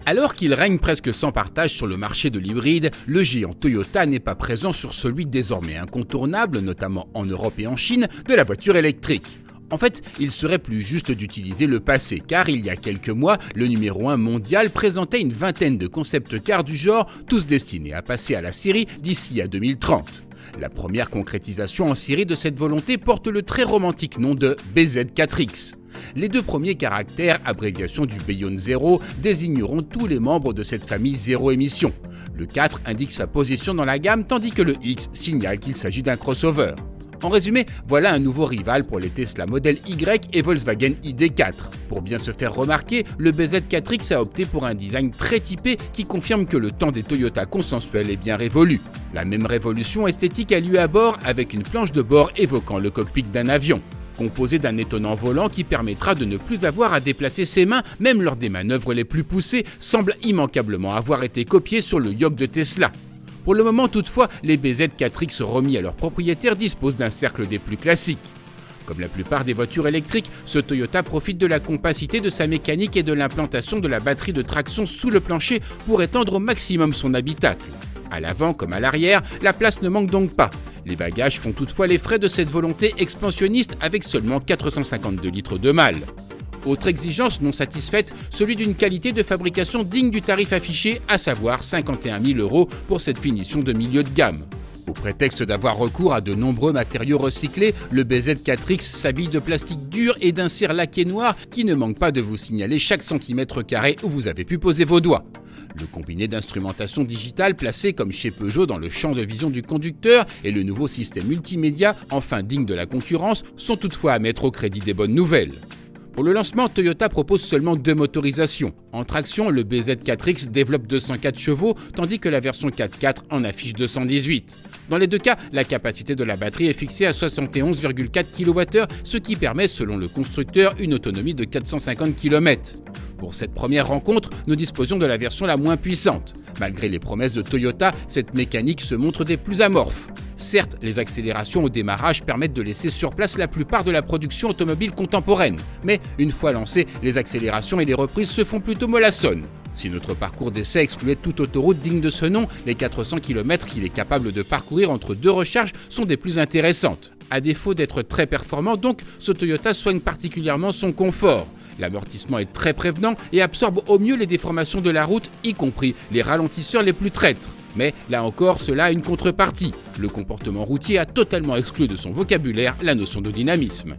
Alors qu'il règne presque sans partage sur le marché de l'hybride, le géant Toyota n'est pas présent sur celui désormais incontournable, notamment en Europe et en Chine, de la voiture électrique. En fait, il serait plus juste d'utiliser le passé, car il y a quelques mois, le numéro 1 mondial présentait une vingtaine de concept-cars du genre, tous destinés à passer à la série d'ici à 2030. La première concrétisation en série de cette volonté porte le très romantique nom de BZ4X. Les deux premiers caractères, abréviation du Beyond Zero, désigneront tous les membres de cette famille zéro émission. Le 4 indique sa position dans la gamme, tandis que le X signale qu'il s'agit d'un crossover. En résumé, voilà un nouveau rival pour les Tesla Model Y et Volkswagen ID4. Pour bien se faire remarquer, le BZ4X a opté pour un design très typé qui confirme que le temps des Toyota consensuels est bien révolu. La même révolution esthétique a lieu à bord avec une planche de bord évoquant le cockpit d'un avion. Composé d'un étonnant volant qui permettra de ne plus avoir à déplacer ses mains, même lors des manœuvres les plus poussées, semble immanquablement avoir été copié sur le yoke de Tesla. Pour le moment toutefois, les BZ4X remis à leurs propriétaires disposent d'un cercle des plus classiques. Comme la plupart des voitures électriques, ce Toyota profite de la compacité de sa mécanique et de l'implantation de la batterie de traction sous le plancher pour étendre au maximum son habitacle. À l'avant comme à l'arrière, la place ne manque donc pas. Les bagages font toutefois les frais de cette volonté expansionniste avec seulement 452 litres de malle. Autre exigence non satisfaite, celui d'une qualité de fabrication digne du tarif affiché, à savoir 51 000 € pour cette finition de milieu de gamme. Au prétexte d'avoir recours à de nombreux matériaux recyclés, le BZ4X s'habille de plastique dur et d'un cire laqué noir qui ne manque pas de vous signaler chaque centimètre carré où vous avez pu poser vos doigts. Le combiné d'instrumentation digitale placé comme chez Peugeot dans le champ de vision du conducteur et le nouveau système multimédia, enfin digne de la concurrence, sont toutefois à mettre au crédit des bonnes nouvelles. Pour le lancement, Toyota propose seulement 2 motorisations. En traction, le BZ4X développe 204 chevaux, tandis que la version 4x4 en affiche 218. Dans les deux cas, la capacité de la batterie est fixée à 71,4 kWh, ce qui permet, selon le constructeur, une autonomie de 450 km. Pour cette première rencontre, nous disposions de la version la moins puissante. Malgré les promesses de Toyota, cette mécanique se montre des plus amorphes. Certes, les accélérations au démarrage permettent de laisser sur place la plupart de la production automobile contemporaine. Mais une fois lancées, les accélérations et les reprises se font plutôt mollassonnes. Si notre parcours d'essai excluait toute autoroute digne de ce nom, les 400 km qu'il est capable de parcourir entre 2 recharges sont des plus intéressantes. À défaut d'être très performant donc, ce Toyota soigne particulièrement son confort. L'amortissement est très prévenant et absorbe au mieux les déformations de la route, y compris les ralentisseurs les plus traîtres. Mais là encore, cela a une contrepartie. Le comportement routier a totalement exclu de son vocabulaire la notion de dynamisme.